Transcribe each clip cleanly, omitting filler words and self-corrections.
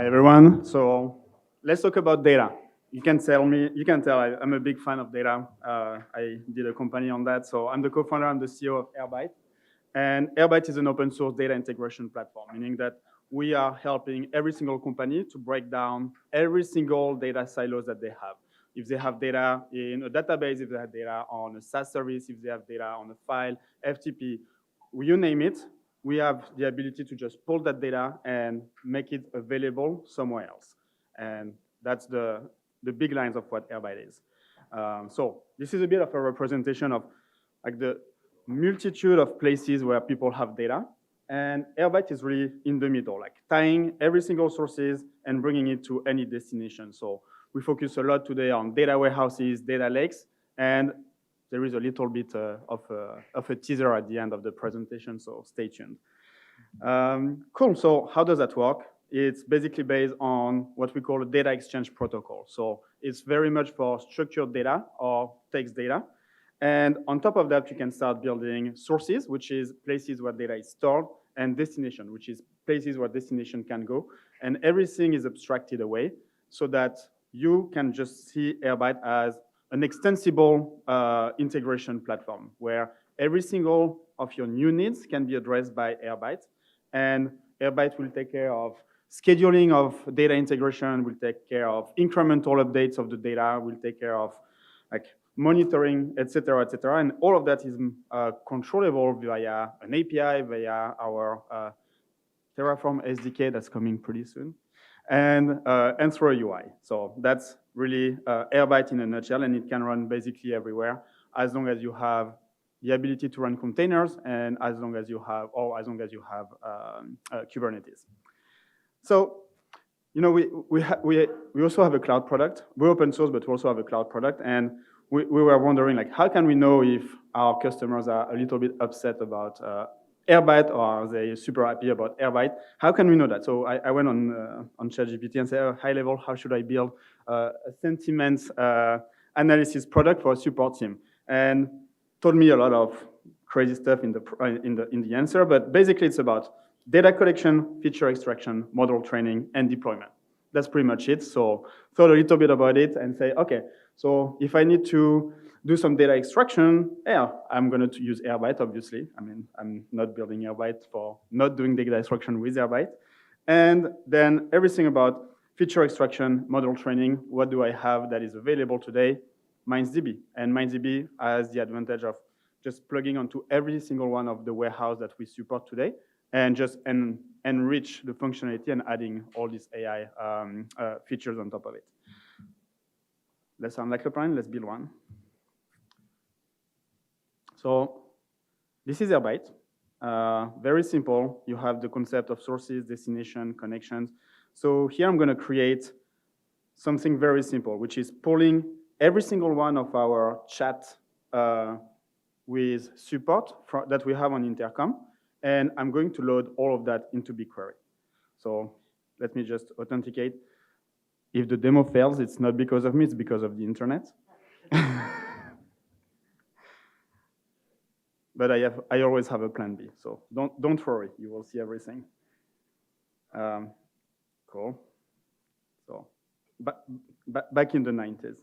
Hi everyone. So let's talk about data. You can tell I'm a big fan of data. I did a company on that. So I'm the co-founder, I'm the CEO of Airbyte. And Airbyte is an open source data integration platform, meaning that we are helping every single company to break down every single data silos that they have. If they have data in a database, if they have data on a SaaS service, if they have data on a file, FTP, you name it, we have the ability to just pull that data and make it available somewhere else. And that's the big lines of what Airbyte is. So this is a bit of a representation of like the multitude of places where people have data. And Airbyte is really in the middle, like tying every single sources and bringing it to any destination. So we focus a lot today on data warehouses, data lakes, and there is a little bit of a teaser at the end of the presentation, so stay tuned. Cool, so how does that work? It's basically based on what we call a data exchange protocol. So it's very much for structured data or text data. And on top of that, you can start building sources, which is places where data is stored, and destination, which is places where destination can go. And everything is abstracted away so that you can just see Airbyte as an extensible integration platform where every single of your new needs can be addressed by Airbyte. And Airbyte will take care of scheduling of data integration, will take care of incremental updates of the data, will take care of like monitoring, et cetera, et cetera. And all of that is controllable via an API, via our Terraform SDK that's coming pretty soon, and through a UI. So that's really Airbyte in a nutshell, and it can run basically everywhere as long as you have the ability to run containers and as long as you have Kubernetes. So, you know, we also have a cloud product. We're open source, but we also have a cloud product, and we were wondering, like, how can we know if our customers are a little bit upset about Airbyte or are they super happy about Airbyte? How can we know that? So I went on ChatGPT and said, oh, high level, how should I build a sentiment analysis product for a support team? And told me a lot of crazy stuff in the answer, but basically it's about data collection, feature extraction, model training, and deployment. That's pretty much it. So thought a little bit about it and say, okay, so if I need to do some data extraction, yeah, I'm going to use Airbyte, obviously. I mean, I'm not building Airbyte for not doing data extraction with Airbyte. And then everything about feature extraction, model training, what do I have that is available today? MindsDB. And MindsDB has the advantage of just plugging onto every single one of the warehouse that we support today and just enrich the functionality and adding all these AI features on top of it. That sounds like a plan, let's build one. So this is Airbyte. Very simple. You have the concept of sources, destination, connections. So here I'm going to create something very simple, which is pulling every single one of our chat with support that we have on Intercom, and I'm going to load all of that into BigQuery. So let me just authenticate. If the demo fails, it's not because of me, it's because of the internet. But I always have a plan B, so don't worry, you will see everything. Cool. So back in the 90s.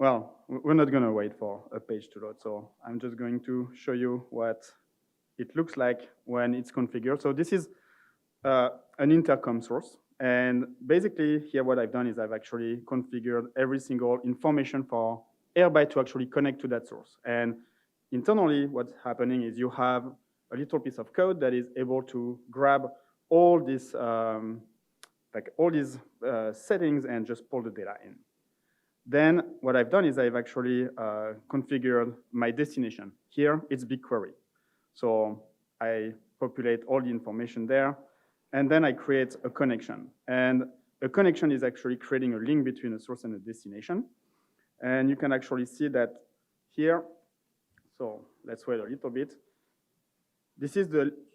Well, we're not going to wait for a page to load, so I'm just going to show you what it looks like when it's configured. So this is an Intercom source, and basically here what I've done is I've actually configured every single information for Airbyte to actually connect to that source. And internally, what's happening is you have a little piece of code that is able to grab all these settings and just pull the data in. Then what I've done is I've actually configured my destination. Here, it's BigQuery. So I populate all the information there, and then I create a connection. And a connection is actually creating a link between a source and a destination. And you can actually see that here. So let's wait a little bit. This is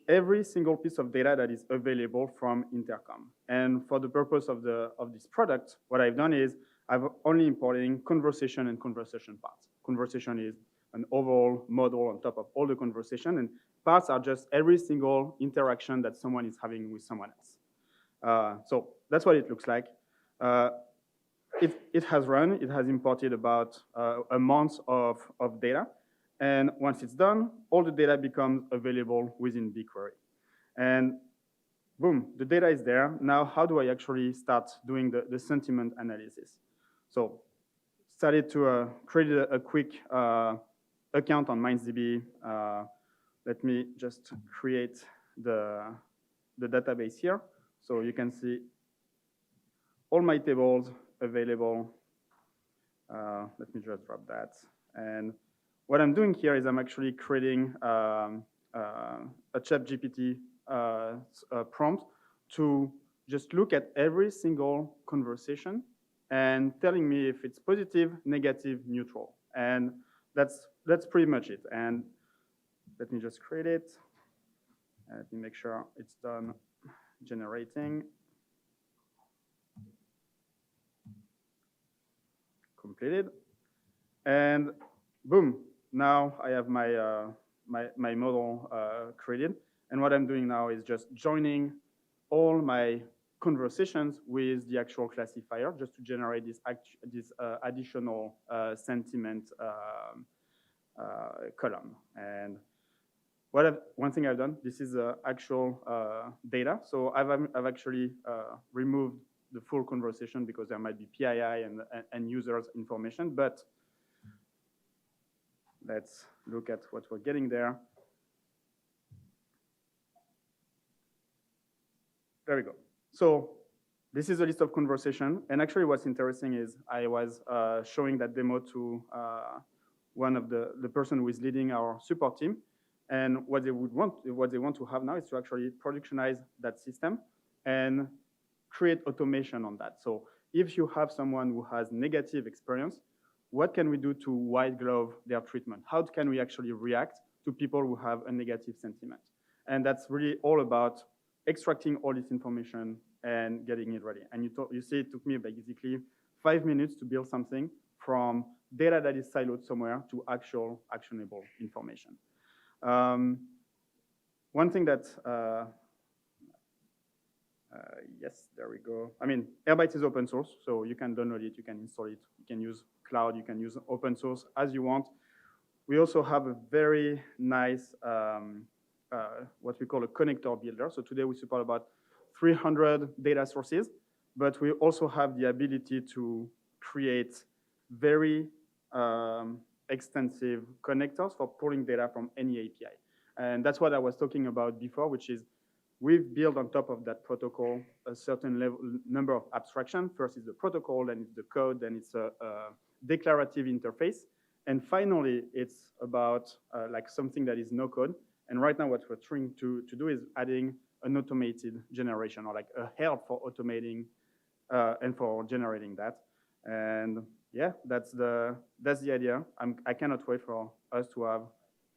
every single piece of data that is available from Intercom. And for the purpose of this product, what I've done is I've only importing conversation and conversation parts. Conversation is an overall model on top of all the conversation, and parts are just every single interaction that someone is having with someone else. So that's what it looks like. It has run, it has imported about a month of data, and once it's done, all the data becomes available within BigQuery. And boom, the data is there. Now, how do I actually start doing the sentiment analysis? So started to create a quick account on MindsDB. Let me just create the database here. So you can see all my tables available. Let me just drop that. And what I'm doing here is I'm actually creating a ChatGPT prompt to just look at every single conversation and telling me if it's positive, negative, neutral. And that's pretty much it. And let me just create it. Let me make sure it's done generating. Completed. And boom, now I have my, my model created. And what I'm doing now is just joining all my conversations with the actual classifier just to generate this additional sentiment column. And one thing I've done, this is actual data. So I've actually removed the full conversation because there might be PII and users information, but let's look at what we're getting there. There we go. So this is a list of conversation. And actually what's interesting is I was showing that demo to one of the person who is leading our support team. And what they want to have now is to actually productionize that system and create automation on that. So if you have someone who has negative experience, what can we do to white glove their treatment? How can we actually react to people who have a negative sentiment? And that's really all about extracting all this information and getting it ready. And you see it took me basically 5 minutes to build something from data that is siloed somewhere to actual actionable information. One thing that, yes, there we go. I mean, Airbyte is open source, so you can download it, you can install it, you can use cloud, you can use open source as you want. We also have a very nice, what we call a connector builder. So today we support about 300 data sources, but we also have the ability to create very extensive connectors for pulling data from any API. And that's what I was talking about before, which is we've built on top of that protocol a certain number of abstraction. First is the protocol, then it's the code, then it's a declarative interface. And finally, it's about like something that is no code. And right now what we're trying to do is adding an automated generation or like a help for automating and for generating that. And yeah, that's the idea. I cannot wait for us to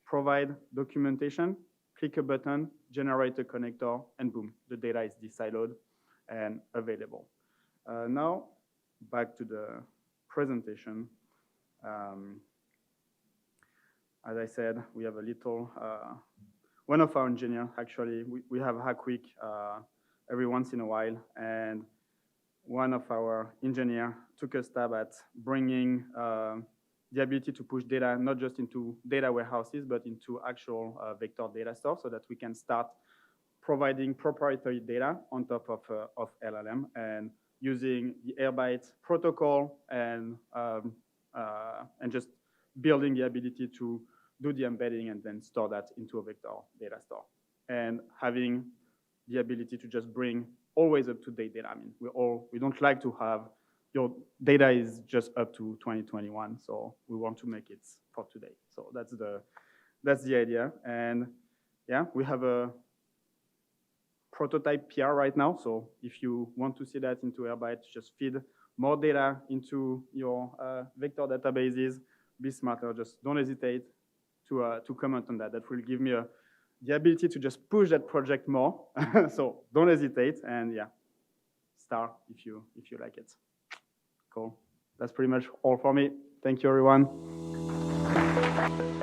provide documentation, click a button, generate a connector, and boom, the data is de-siloed and available. Now, back to the presentation. As I said, we have a little, one of our engineers, actually, we have Hack Week every once in a while, and one of our engineers took a stab at bringing the ability to push data not just into data warehouses, but into actual vector data stores so that we can start providing proprietary data on top of LLM and using the Airbyte protocol and just building the ability to do the embedding and then store that into a vector data store. And having the ability to just bring always up-to-date data. I mean, we don't like to have your data is just up to 2021, so we want to make it for today. So that's the idea. And yeah, we have a prototype PR right now. So if you want to see that into Airbyte, just feed more data into your vector databases. Be smarter. Just don't hesitate to comment on that. That will give me the ability to just push that project more. So don't hesitate, and yeah, star if you like it. Cool. That's pretty much all for me. Thank you, everyone. Bye.